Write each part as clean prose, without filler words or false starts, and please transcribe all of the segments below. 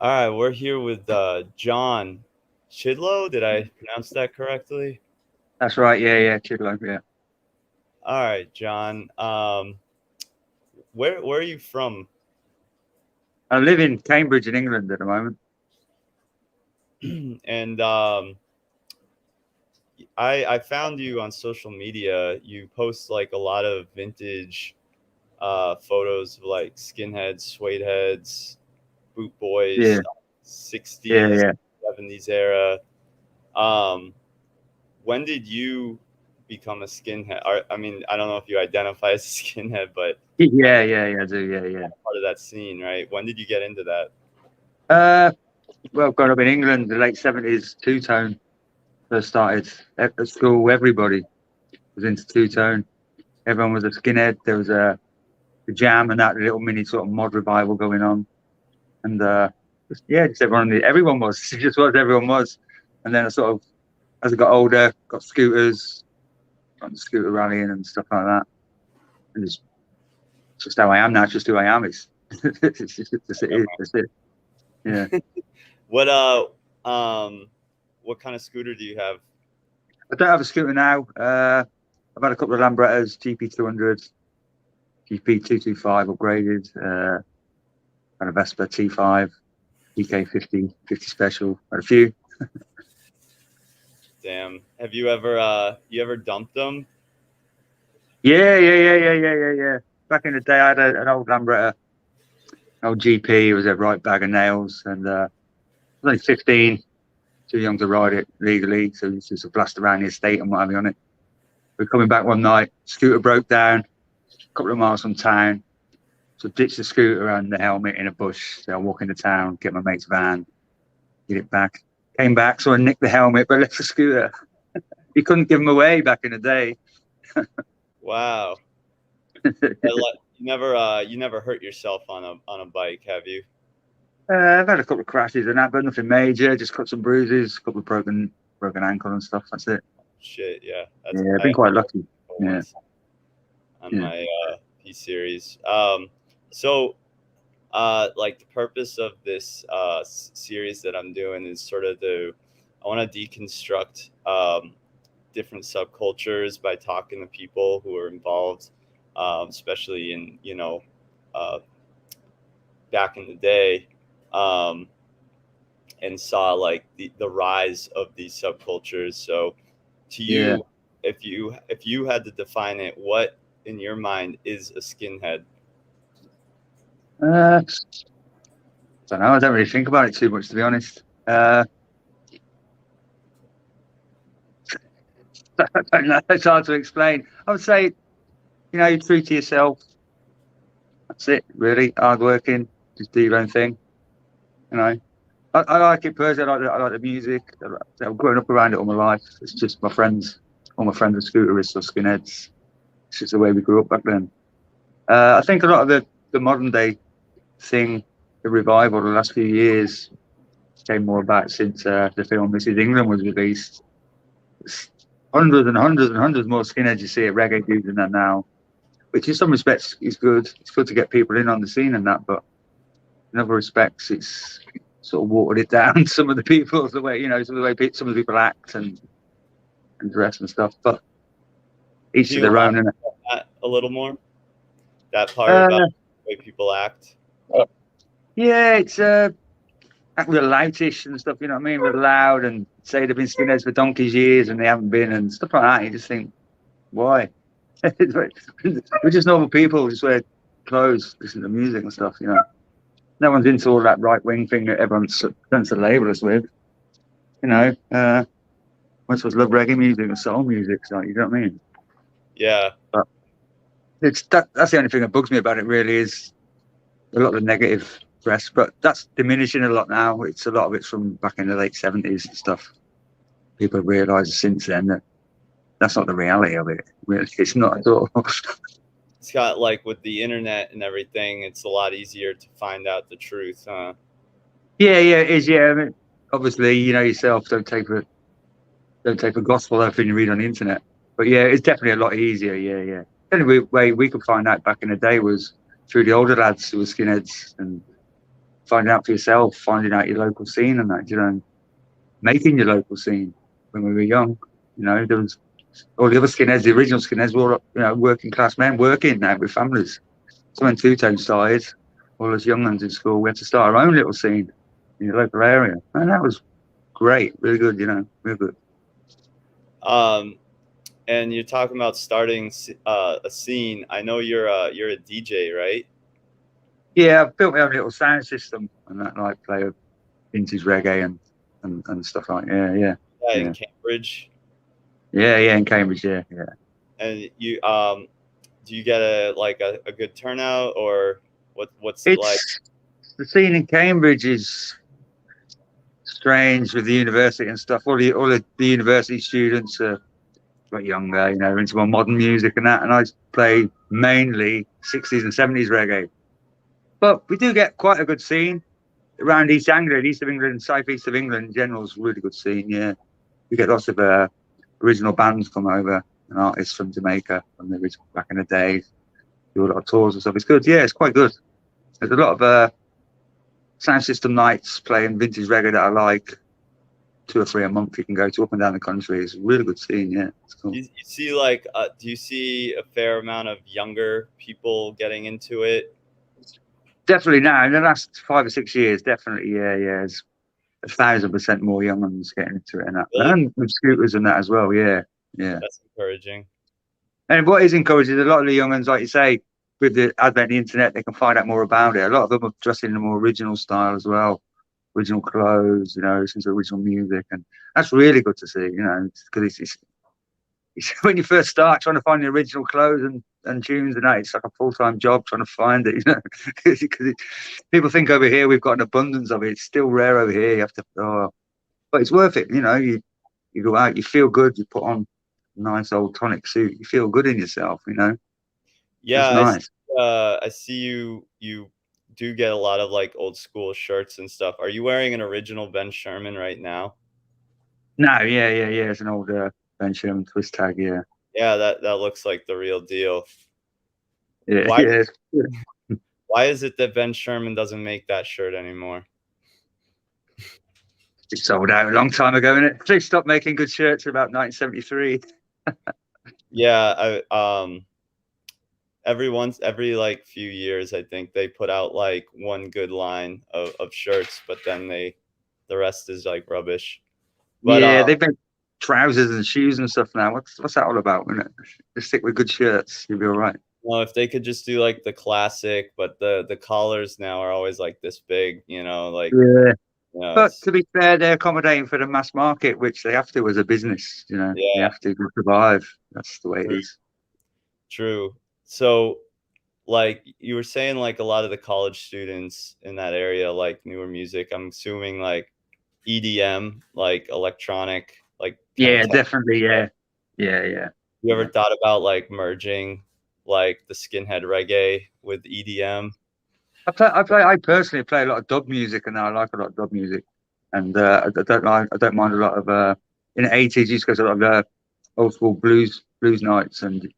All right, we're here with John Chidlow. Did I pronounce that correctly? That's right. Yeah, yeah, Chidlow. Yeah, All right, John. Where are you from? I live in Cambridge in England at the moment. And I found you on social media. You post like a lot of vintage photos of like skinheads, Suedeheads, boot Yeah, boys, yeah, 60s, yeah, 70s era. Um, when did you become a skinhead? I mean, I don't know if you identify as a skinhead, but I yeah, know yeah, yeah. I do. Yeah, yeah. part of that scene, right? When did you get into that? Uh, well, growing up in England, the late 70s, two tone first started at school. Everybody was into two tone. Everyone was a skinhead. There was a jam and that little mini sort of mod revival going on, and yeah, just everyone was. It just was everyone was. And then I sort of, as I got older, got scooters, got the scooter rallying and stuff like that, and it's just how I am now. It's just who I am. It's just it is. That's it. Yeah. What uh what kind of scooter do you have? I don't have a scooter now. I've had a couple of Lambrettas, GP 200, GP 225 upgraded, and a Vespa T5, DK 50 special. Had a few. Damn. Have you ever you ever dumped them? Yeah, yeah, yeah, yeah, yeah, yeah, yeah. Back in the day, I had an old Lambretta, an old GP. It was a right bag of nails, and I was only 15, too young to ride it legally, so it's just a blast around the estate and what have you on it. We're coming back one night, scooter broke down, a couple of miles from town. So ditch the scooter and the helmet in a bush. So I walk into town, get my mate's van, get it back. Came back, so I nicked the helmet, but left the scooter. You couldn't give them away back in the day. Wow. You never hurt yourself on a bike, have you? I've had a couple of crashes and that, but nothing major. Just cut some bruises, a couple of broken ankle and stuff. That's it. Shit, yeah. That's Yeah, I've I been quite lucky. Yeah, once on yeah, my P series. So like the purpose of this series that I'm doing is sort of I want to deconstruct different subcultures by talking to people who are involved, especially in uh, back in the day, um, and saw like the rise of these subcultures. So, to yeah. you, if you had to define it, what in your mind is a skinhead? Don't know. I don't really think about it too much, to be honest. I don't know. It's hard to explain. I would say, you're true to yourself. That's it, really. Hardworking, just do your own thing. You know, I like it personally. I like the music. I've grown up around it all my life. It's just my friends, all my friends are scooterists or skinheads. It's just the way we grew up back then. I think a lot of the modern day thing, the revival, the last few years came more about since the film This Is England was released. It's hundreds and hundreds and hundreds more skinheads you see at reggae dudes than that now, which in some respects is good. It's good to get people in on the scene and that, but in other respects, it's sort of watered it down. Some of the people, the way some of the way some of the people act and dress and stuff. But each Can to you their own. elaborate And on that a little more? That part uh, about the way people act. yeah, it's act real loutish and stuff. You know what I mean? Real loud and say they've been skinheads for donkey's years and they haven't been and stuff like that. You just think, why? We're just normal people. Just wear clothes, listen to music and stuff. No one's into all that right wing thing that everyone's tends to label us with. You know, most of us love reggae music and soul music. So you know what I mean? Yeah, But that's the only thing that bugs me about it. Really, is a lot of negative press, but that's diminishing a lot now. It's a lot of it's from back in the late 70s and stuff. People have realised since then that that's not the reality of it. Really, it's not at all. it's got like with the internet and everything, it's a lot easier to find out the truth, huh? Yeah, yeah, it is. Yeah, I mean, obviously, you know yourself. Don't take for gospel everything you read on the internet. But yeah, it's definitely a lot easier. Yeah, yeah. The only way we could find out back in the day was through the older lads who were skinheads and finding out for yourself, finding out your local scene and that, you know, making your local scene when we were young. You know, there was all the other skinheads, the original skinheads, were all, you know, working class men working now with families. So when Two Tone started, all us young ones in school, we had to start our own little scene in the local area, and that was great, really good. You know, real good. And you're talking about starting a scene. I know you're a DJ, right? Yeah, I've built my own little sound system and that, like play vintage reggae and stuff like Yeah, in yeah, Cambridge. yeah, in Cambridge, yeah. And you do you get a good turnout, or what's it like? It's the scene in Cambridge is strange with the university and stuff. All the university students are quite younger, you know, into more modern music and that. And I play mainly 60s and 70s reggae. But we do get quite a good scene around East Anglia, East of England, South East of England in general is a really good scene. Yeah, we get lots of original bands come over and artists from Jamaica from the original back in the day. Do a lot of tours and stuff. It's good. Yeah, it's quite good. There's a lot of sound system nights playing vintage reggae that I like. 2 or 3 a month you can go to up and down the country. It's a really good scene. Yeah, it's cool. You see do you see a fair amount of younger people getting into it? Definitely now in the last 5 or 6 years, definitely. Yeah. There's 1,000% more young ones getting into it and that, Really? and with scooters and that as well. Yeah. That's encouraging. And what is encouraging, a lot of the young ones, like you say, with the advent of the internet, they can find out more about it. A lot of them are dressing in a more original style as well, original clothes, you know, listen to original music, and that's really good to see. You know, because it's when you first start trying to find the original clothes and tunes and that, it's like a full-time job trying to find it. You know, because people think over here we've got an abundance of it. It's still rare over here. You have to, but it's worth it. You know, you go out, you feel good, you put on a nice old tonic suit, you feel good in yourself. You know, Yeah, that's nice. I see you do get a lot of like old school shirts and stuff. Are you wearing an original Ben Sherman right now? No, yeah. It's an old Ben Sherman twist tag. Yeah, Yeah, that looks like the real deal. yeah, Why yeah. why is it that Ben Sherman doesn't make that shirt anymore? It sold out a long time ago, and it they stopped making good shirts about 1973. Yeah, every like few years I think they put out like one good line of shirts, but then the rest is like rubbish. But Yeah, they've made trousers and shoes and stuff now. What's that all about? Isn't it? Just stick with good shirts, you'll be all right. well, if they could just do like the classic, but the collars now are always like this big, like Yeah. But it's to be fair, they're accommodating for the mass market, which they have to as a business. You know, they yeah, have to survive. That's the way it true. is. True. So like you were saying, like a lot of the college students in that area like newer music. I'm assuming like EDM, like electronic, like kind of Yeah, tech. definitely. Yeah. You ever Yeah. thought about like merging like the skinhead reggae with EDM? I personally play a lot of dub music, and I like a lot of dub music, and I don't mind a lot of in the 80s. Used to go to a lot of old school blues nights and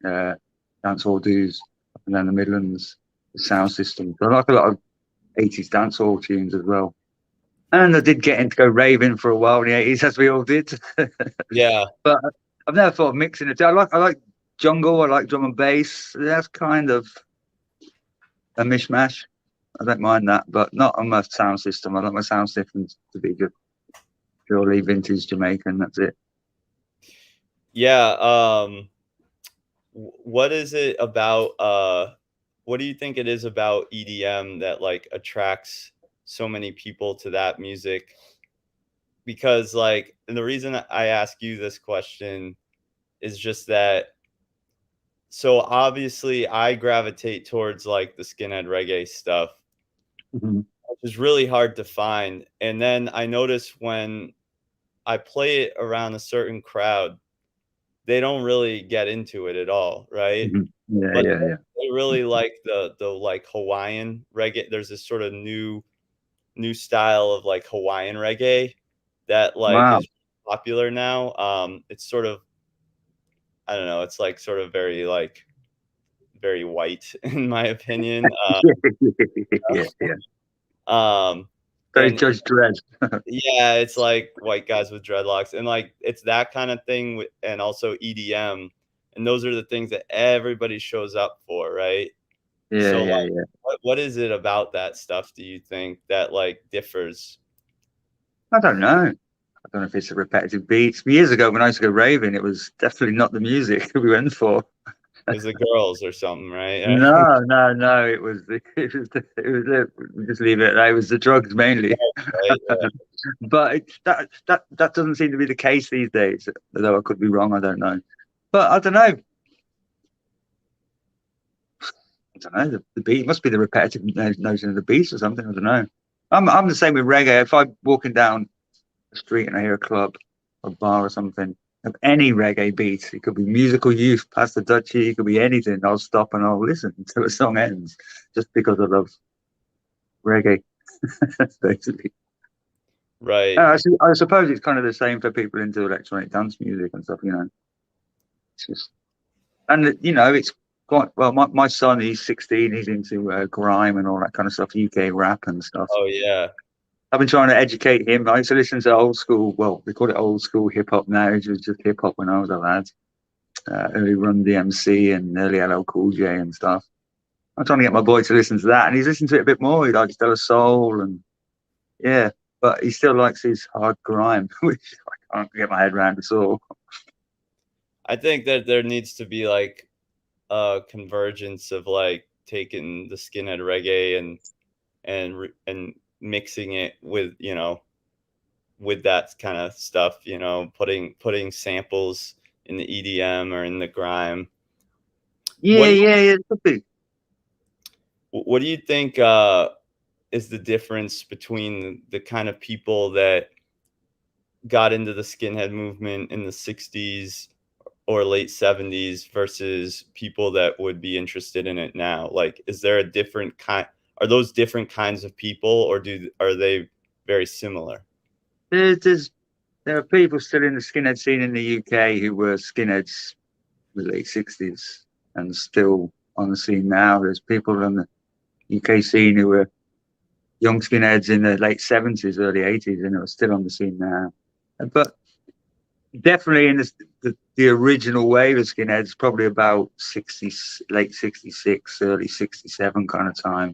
dance hall dues up and down the Midlands, the sound system. So I like a lot of 80s dance hall tunes as well. And I did get into go raving for a while in the 80s, as we all did. Yeah. But I've never thought of mixing it. I like jungle. I like drum and bass. That's kind of a mishmash. I don't mind that, but not on my sound system. I like my sound system to be just purely vintage Jamaican. That's it. Yeah. What is it about what do you think it is about EDM that like attracts so many people to that music? Because like, and the reason I ask you this question is just that, so obviously I gravitate towards like the skinhead reggae stuff, Mhm. which is really hard to find. And then I notice when I play it around a certain crowd, they don't really get into it at all, right? Mhm. Yeah, But yeah. they really like the like Hawaiian reggae. There's this sort of new style of like Hawaiian reggae that like Wow. is popular now. It's sort of, I don't know, it's like sort of very like very white in my opinion. Yeah. Very and Judge Dredd. yeah, it's like white guys with dreadlocks, and like it's that kind of thing, and also EDM, and those are the things that everybody shows up for, right? Yeah, So yeah, like, yeah. what is it about that stuff, do you think, that like differs? I don't know. I don't know if it's a repetitive beat. Years ago, when I used to go raving, it was definitely not the music we went for. It was the girls or something, right? No, no, no. It was we just leave it. It was the drugs mainly. Right. But that doesn't seem to be the case these days. Although I could be wrong. I don't know. But I don't know. I don't know. The beat must be the repetitive notion of the beat or something. I don't know. I'm the same with reggae. If I'm walking down the street and I hear a club or bar or something of any reggae beat, it could be Musical Youth, Past the Dutchie, it could be anything. I'll stop and I'll listen until the song ends, just because I love reggae. Basically, Right. I suppose it's kind of the same for people into electronic dance music and stuff. It's just and it's quite well. My son, he's 16. He's into grime and all that kind of stuff, UK rap and stuff. Oh yeah. I've been trying to educate him. I used to listen to old school. Well, they call it old school hip hop now. It was just hip hop when I was a lad. Early Run DMC and early LL Cool J and stuff. I'm trying to get my boy to listen to that, and he's listened to it a bit more. He likes Della Soul and yeah, but he still likes his hard grime, which I can't get my head around at all. I think that there needs to be like a convergence of like taking the skinhead reggae and mixing it with, with that kind of stuff, putting samples in the EDM or in the grime. Yeah, What yeah, yeah. It could be. what do you think is the difference between the kind of people that got into the skinhead movement in the 60s or late 70s versus people that would be interested in it now? Like, is there a different kind? Are those different kinds of people, or are they very similar? There's there are people still in the skinhead scene in the UK who were skinheads in the late 60s and still on the scene now. There's people on the UK scene who were young skinheads in the late 70s, early 80s, and are still on the scene now. But definitely in the original wave of skinheads, probably about 60, late 66, early 67 kind of time,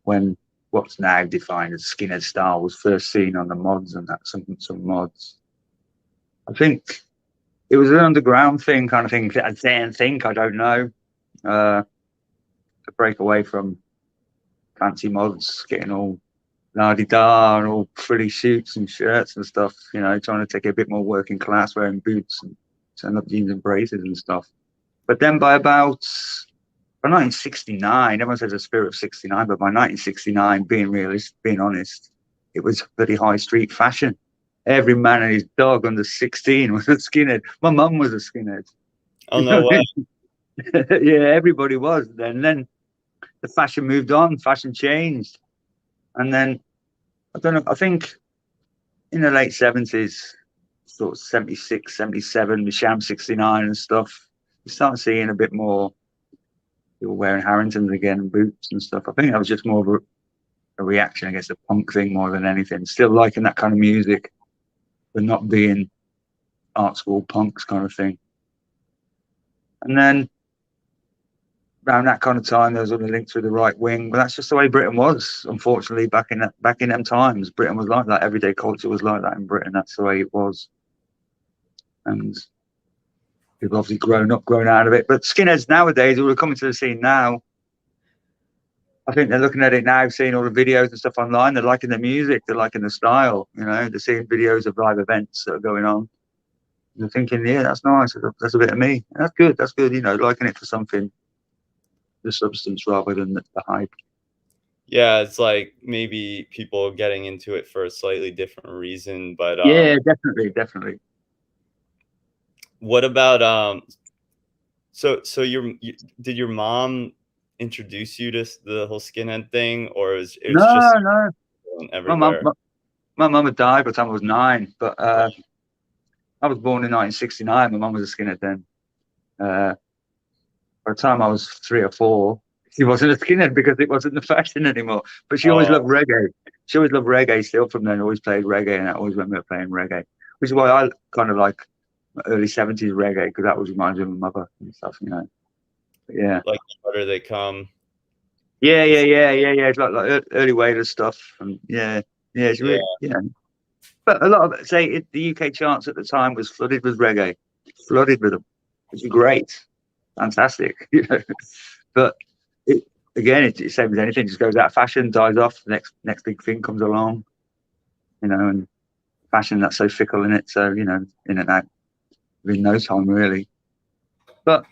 when what's now defined as skinhead style was first seen on the mods and that some mods. I think it was an underground thing, kind of thing. I'd say and think I don't know. To break away from fancy mods, getting all la di da and all frilly suits and shirts and stuff. Trying to take a bit more working class, wearing boots and turn up jeans and braces and stuff. But then by 1969, everyone says the spirit of '69, but by 1969, being honest, it was pretty high street fashion. Every man and his dog under 16 was a skinhead. My mum was a skinhead. Oh no way. Yeah, everybody was. Then the fashion moved on, fashion changed. And then I don't know, I think in the late 70s, sort of 76, 77, the Sham 69 and stuff, you start seeing a bit more people wearing Harringtons again and boots and stuff. I think that was just more of a reaction against the punk thing more than anything. Still liking that kind of music, but not being art school punks kind of thing. And then around that kind of time, there was other links with the right wing, but that's just the way Britain was. Unfortunately, back in them times, Britain was like that. Everyday culture was like that in Britain. That's the way it was, and people obviously grown out of it. But skinheads nowadays, who are coming to the scene now, I think they're looking at it now, seeing all the videos and stuff online. They're liking the music, they're liking the style. They're seeing videos of live events that are going on. And they're thinking, yeah, that's nice. That's a bit of me. And that's good. That's good. Liking it for something, the substance rather than the hype. Yeah, it's like maybe people getting into it for a slightly different reason, but Yeah, definitely. what about so did your mom introduce you to the whole skinhead thing, or it's just No. My mum, everywhere? my mum had died by the time I was 9, but I was born in 1969. My mum was a skinhead then. By the time I was 3 or 4, She wasn't a skinhead because it wasn't the fashion anymore. But she always Oh, loved reggae. She always loved reggae still from then, always played reggae, and I always remember her playing reggae, which is why I kind of like early 70s reggae, because that always reminds me of my mother and stuff, you know. But yeah. like the harder they come. Yeah. It's like early Wailers stuff. And yeah, it's Yeah, really, you know. But a lot of, say, the UK charts at the time was flooded with reggae, flooded with them, which is great, fantastic, you know. But it, again, it's same as anything, just goes out of fashion, dies off, the next big thing comes along, you know, and fashion that's so fickle in it, so you know, in and out within no time really. But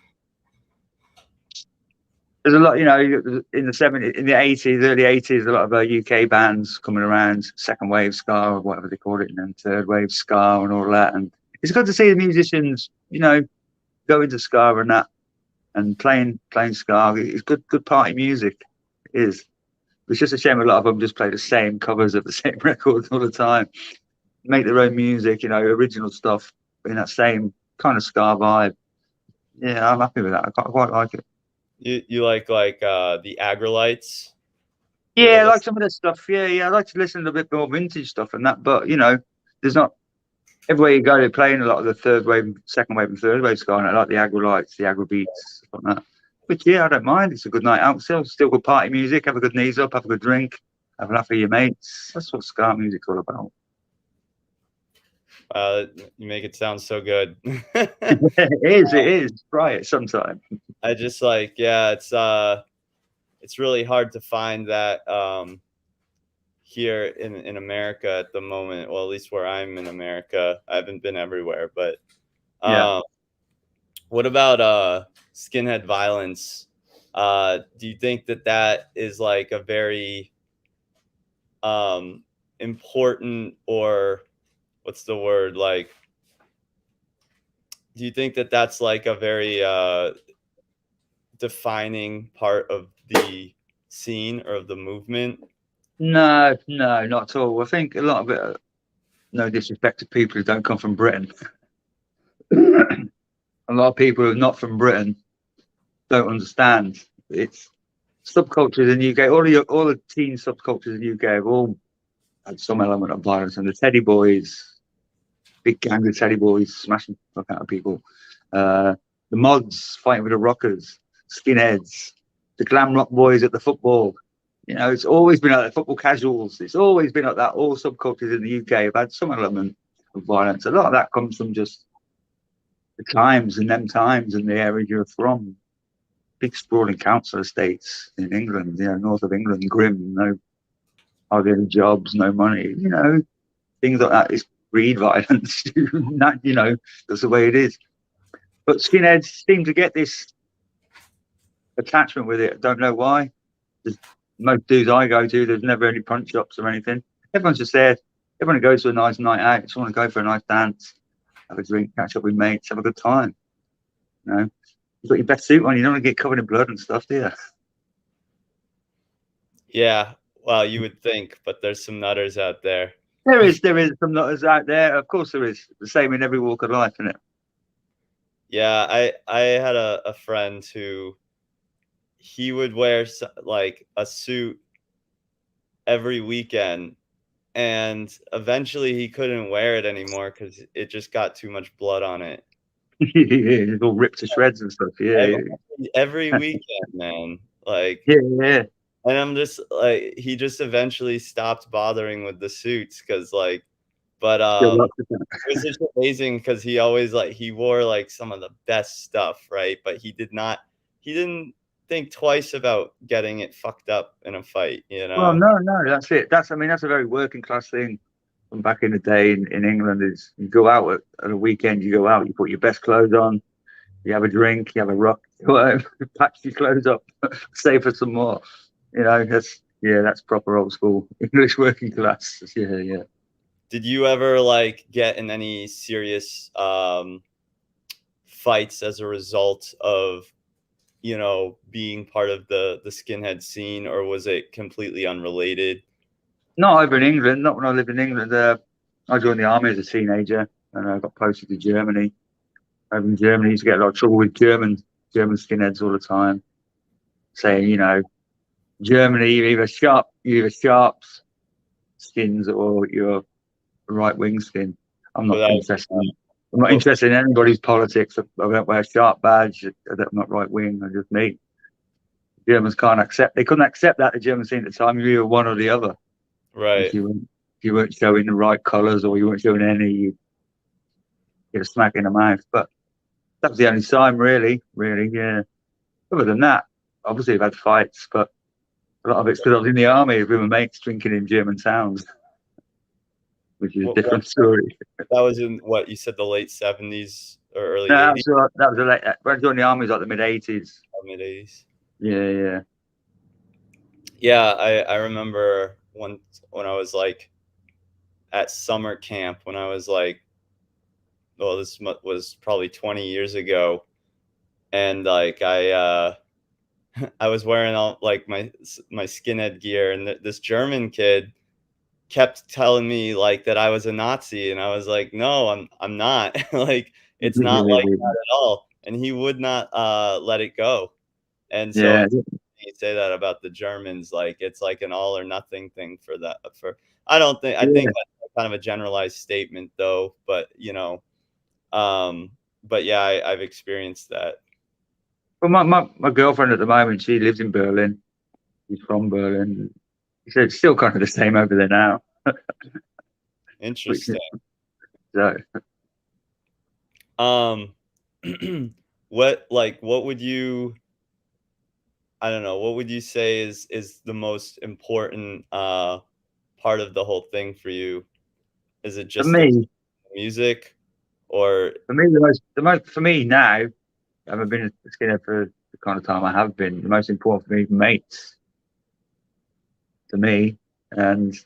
there's a lot, you know, in the 70s, in the 80s, early 80s, a lot of UK bands coming around, second wave ska or whatever they call it, and then third wave ska and all that. And it's good to see the musicians, you know, go into ska and that, and playing ska. It's good party music. It is. It's just a shame a lot of them just play the same covers of the same records all the time. Make their own music, you know, original stuff in that same kind of ska vibe. Yeah, I'm happy with that. I quite like it. you like the Agrolites? You ever Yeah, I like listen? some of the stuff. Yeah. I like to listen to a bit more vintage stuff and that. But you know, there's not everywhere you go, they're playing a lot of the third wave, second wave, and third wave ska. And I like the aggro lights, the aggro beats, stuff like that. But yeah, I don't mind. It's a good night out. Still good party music. Have a good knees up. Have a good drink. Have a laugh with your mates. That's what ska music's all about. You make it sound so good. It is. Try it sometime. I just like, yeah, it's really hard to find that here in America at the moment. Well, at least where I'm in America. I haven't been everywhere, but Yeah. um, what about skinhead violence? Do you think that that is like a very important, or what's the word, like, do you think that that's like a very defining part of the scene or of the movement? No, not at all. I think a lot of it, no disrespect to people who don't come from Britain. A lot of people who are not from Britain don't understand. It's subcultures in the UK. All the teen subcultures in the UK have all had some element of violence. And the Teddy Boys, big gang of Teddy Boys smashing the fuck out of people. The mods fighting with the rockers, skinheads, the glam rock boys at the football. You know, it's always been like that. Football casuals. It's always been like that. All subcultures in the UK have had some element of violence. A lot of that comes from just the times and them times and the area you're from. Big sprawling council estates in England, you know, north of England, grim, no hardly any jobs, no money, you know, things like that. It's breed violence. That, you know, that's the way it is. But skinheads seem to get this attachment with it. I don't know why. There's, most dudes I go to, there's never any punch ups or anything. Everyone's just there. Everyone goes to a nice night out. Just want to go for a nice dance, have a drink, catch up with mates, have a good time. You know, you've got your best suit on. You don't want to get covered in blood and stuff, do you? Yeah, well, you would think, but there's some nutters out there. There is some nutters out there. Of course, there is. The same in every walk of life, isn't it? Yeah, I had a friend who he would wear like a suit every weekend, and eventually he couldn't wear it anymore because it just got too much blood on it. It's all ripped to shreds and stuff. Yeah, Every weekend, man. Like, yeah. and I'm just like, he just eventually stopped bothering with the suits because, like, but it was just amazing because he always like he wore like some of the best stuff, right? But he didn't think twice about getting it fucked up in a fight, you Well, know? no, that's it. I mean, that's a very working class thing from back in the day in England. Is you go out at a weekend, you go out, you put your best clothes on, you have a drink, you have a rock, you go home, patch your clothes up, save for some more. You know, that's proper old school English working class. Yeah. Did you ever like get in any serious fights as a result of, you know, being part of the skinhead scene, or was it completely unrelated? Not over in England. Not when I lived in England. I joined the army as a teenager, and I got posted to Germany. Over in Germany, I used to get a lot of trouble with German skinheads all the time. saying, you know, Germany, you're either sharps skins or you're right wing skin. I'm not Without interested. I'm not what, interested in anybody's politics. I don't wear a sharp badge. I'm not right wing. I'm just me. Germans can't accept. They couldn't accept that. The Germans thing at the time, you were one or the other. right. If you weren't showing the right colours or you weren't showing any, you get a smack in the mouth. But that was the only time, really. Yeah. Other than that, obviously, I've had fights, but a lot of it's because I was in the army with my mates drinking in German towns, which is a different story. That was in what you said, the late 70s or early No, 80s, that was a late. When I joined the army, was like the mid '80s. mid 80s. Yeah. Yeah, I remember when I was like at summer camp when I was like, well, this was probably 20 years ago, and like I was wearing all like my skinhead gear, and this German kid kept telling me like that I was a Nazi, and I was like, no, I'm not. Like it's not like that at all, and he would not let it go. And so Yeah. it's you say that about the Germans, like it's like an all or nothing thing for that. For I think that's kind of a generalized statement though, but you know, but yeah, I've experienced that. Well, my girlfriend at the moment, she lives in Berlin. She's from Berlin. She said it's still kind of the same over there now. Which, Interesting. so, Um, what would you? I don't know. What would you say is the most important part of the whole thing for you? Is it for just the me, music, or for me now, I've been a skinhead for the kind of time I have been. The most important for me, is mates, to me, and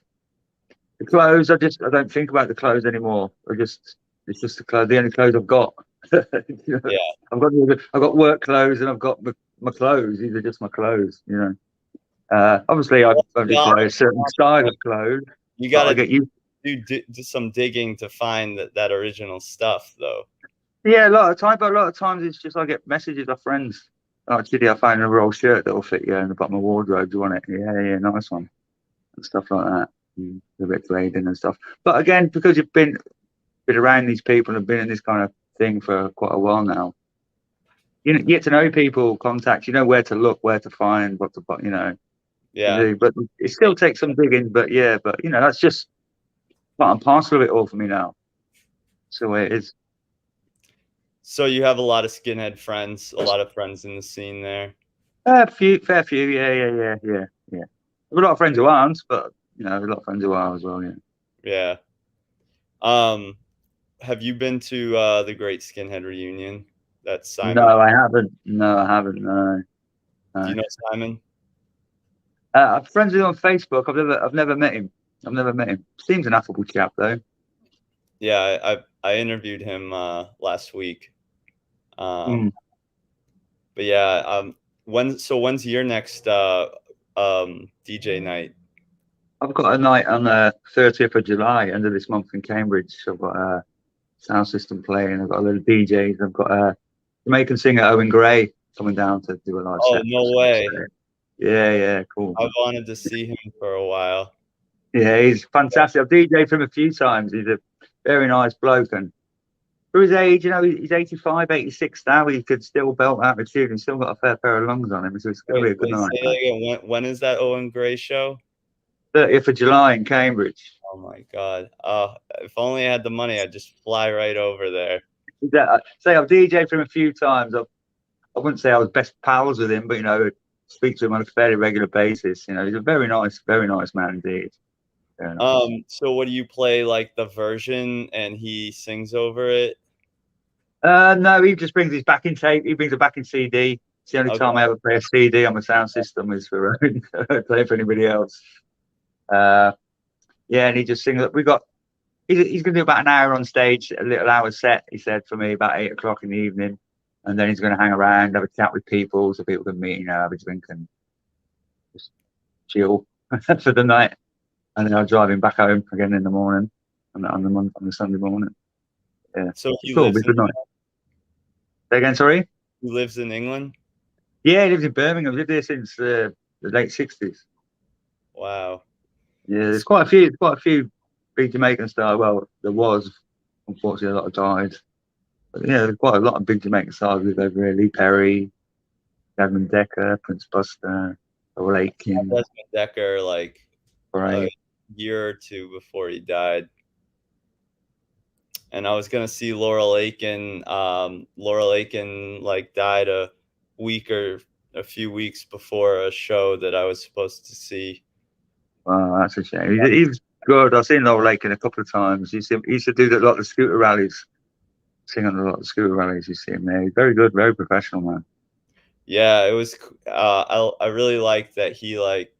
the clothes. I don't think about the clothes anymore. It's just the clothes. The only clothes I've got. You know, yeah? I've got work clothes and I've got my clothes. These are just my clothes. You know. Obviously, I just Yeah, buy a certain style of clothes, you but I gotta get used. do some digging to find that original stuff, though. Yeah, a lot of time, but a lot of times it's just I get messages off friends. Oh, actually, I found a roll shirt that'll fit you in the bottom of my wardrobe. Do you want it? Yeah, nice one, and stuff like that. A bit trading and stuff. But again, because you've been around these people and have been in this kind of thing for quite a while now, you get to know people, contacts. You know where to look, where to find, what to, to Yeah. do. But it still takes some digging. But yeah, that's just part and parcel of it all for me now. So it is. So you have a lot of skinhead friends, a lot of friends in the scene there. Fair few. Yeah. I've got a lot of friends who aren't, but a lot of friends who are as well. Yeah. Yeah. Have you been to the Great Skinhead Reunion? That's No, Simon. I haven't. No, I haven't. No. Do you No. know Simon? I'm friends with him on Facebook. I've never met him. I've never met him. Seems an affable chap though. Yeah, I interviewed him last week. Mm. But yeah, when's your next DJ night? I've got a night on the 30th of July, end of this month in Cambridge. I've got a sound system playing. I've got a little DJs. I've got a Jamaican singer Owen Gray coming down to do a live Oh, set. no way. Yeah, cool. I wanted to see him for a while. Yeah, he's fantastic. I've DJed for him a few times. He's a very nice bloke, and for his age, he's 85, 86 now. He could still belt out the tune. He's still got a fair pair of lungs on him, so it's going to be a good Wait, night. say that again. When is that Owen Gray show? 30th of July in Cambridge. Oh my God. If only I had the money, I'd just fly right over there. Say I've DJed for him a few times. I wouldn't say I was best pals with him, but speak to him on a fairly regular basis. He's a very nice man indeed. Very nice. So what do you play, like the version and he sings over it? No, he just brings his backing tape. He brings a backing CD. It's the only time I ever play a CD on my sound system is for play for anybody else. Yeah, and he just sings. He's going to do about an hour on stage, a little hour set. He said for me about 8 o'clock in the evening, and then he's going to hang around, have a chat with people, so people can meet, have a drink and just chill for the night. And then I'll drive him back home again in the morning on the Sunday morning. Yeah, So he cool. lives Be good night. Say again, sorry. He lives in England. Yeah, he lives in Birmingham. Lived there since the late '60s. Wow. Yeah, there's quite a few. Quite a few big Jamaican stars. Well, there was. Unfortunately, a lot of died. But yeah, there's quite a lot of big Jamaican stars live over here. Lee Perry, Desmond Decker, Prince Buster, Lakin, Desmond Decker, like a Bray. year or two before he died. And I was gonna see Laurel Aiken. Laurel Aiken like died a week or a few weeks before a show that I was supposed to see. Oh, that's a shame. He was good. I've seen Noel Lakin a couple of times. He used to do a lot of scooter rallies, sing on a lot of scooter rallies. You see him there. He's very good, very professional, man. Yeah, it was. I really liked that he like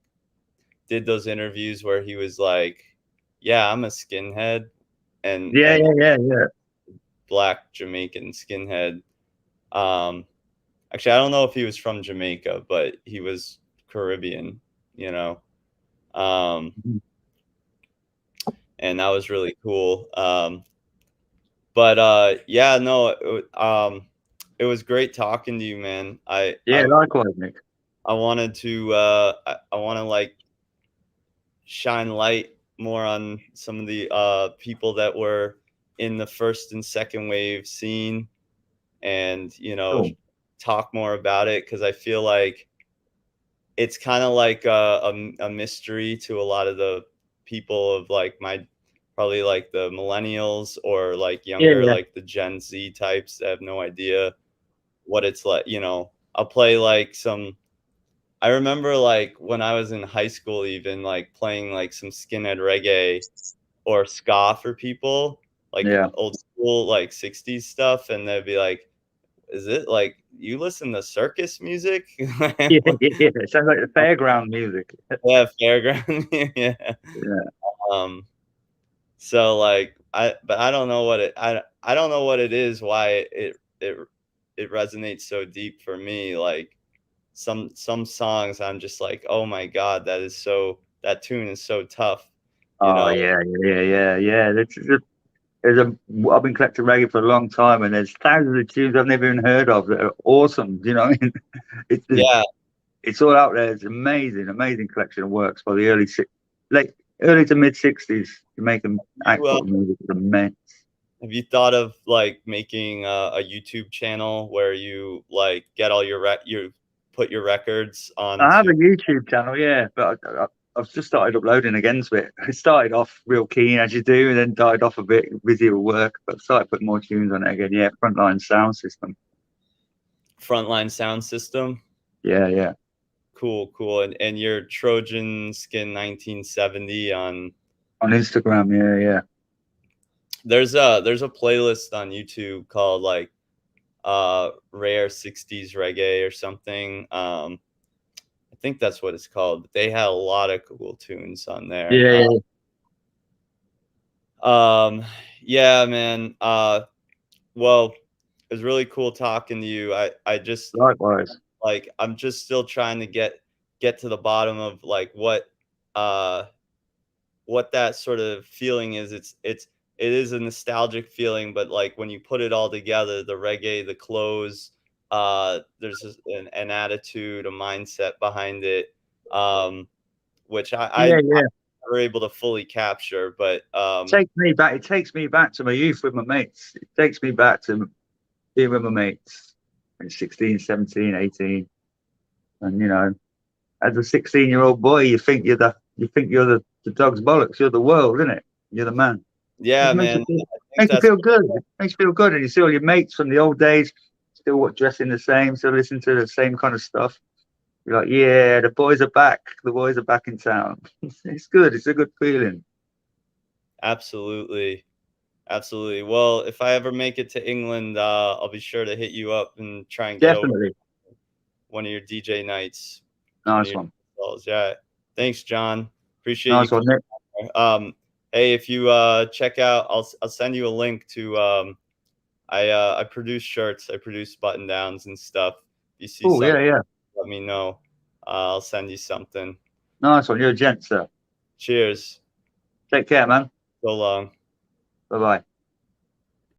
did those interviews where he was like, "Yeah, I'm a skinhead," Yeah, and yeah, yeah, yeah. black Jamaican skinhead. Um, Actually, I don't know if he was from Jamaica, but he was Caribbean, you know. Um, and that was really cool. But yeah, no, it was great talking to you, man. Yeah, likewise, Nick. I wanted to I want to like shine light more on some of the people that were in the first and second wave scene, and Cool. talk more about it, because I feel like it's kind of like a mystery to a lot of the people of like my probably like the millennials or like Yeah, younger, yeah, like the Gen Z types that have no idea what it's like. I'll play like some. I remember like when I was in high school, even like playing like some skinhead reggae or ska for people, like yeah. old school like 60s stuff, and they'd be like, is it like you listen to circus music? Yeah, yeah, yeah. It sounds like the fairground music. Yeah, fairground. Yeah. Yeah. Um, so like but I don't know I don't know what it is, why it resonates so deep for me. Like some songs I'm just like, oh my God, that tune is so tough, you Oh know? yeah, yeah, yeah, yeah. I've been collecting reggae for a long time, and there's thousands of tunes I've never even heard of that are awesome. Do you know what I mean? It's Yeah, it's all out there. It's amazing, amazing collection of works by the late early to mid '60s. Jamaican you, output of music is immense. have you thought of like making a YouTube channel where you like get all you put your records I have onto? a YouTube channel, yeah, but I've just started uploading again to it. It started off real keen, as you do, and then died off a bit, busy with work. But I've started putting more tunes on it again. Yeah, Frontline Sound System. Frontline Sound System? Yeah, yeah. Cool. And your Trojan Skin 1970 on. On Instagram, yeah, yeah. There's a playlist on YouTube called like Rare 60s Reggae or something. I think that's what it's called. But they had a lot of cool tunes on there. Yeah, yeah. Yeah, man. Well, it was really cool talking to you. I just Likewise. like I'm just still trying to get to the bottom of like uh what that sort of feeling is. It is a nostalgic feeling, but like when you put it all together, the reggae, the clothes, there's an attitude, a mindset behind it, which I Yeah, yeah. were able to fully capture. But Takes me back. It takes me back to my youth with my mates. It takes me back to being with my mates when 16, 17, 18. And as a 16-year-old boy, you think you're the dog's bollocks. You're the world, isn't it? You're the man. yeah, It man, I think makes you that's feel good. It makes you feel good, and you see all your mates from the old days still dressing the same, still listening to the same kind of stuff. You're like, yeah, the boys are back. The boys are back in town. It's good. It's a good feeling. absolutely. Absolutely. Well, if I ever make it to England, I'll be sure to hit you up and try and get over Definitely. one of your DJ nights, one of Nice your one. calls. Yeah. Thanks, John. Appreciate you Nice one, Nick. coming. Hey, if you check out, I'll send you a link to I produce shirts, I produce button downs and stuff. If you see Oh, something, yeah, yeah. let me know. I'll send you something. Nice one. You're a gent, sir. Cheers. Take care, man. So long. Bye bye.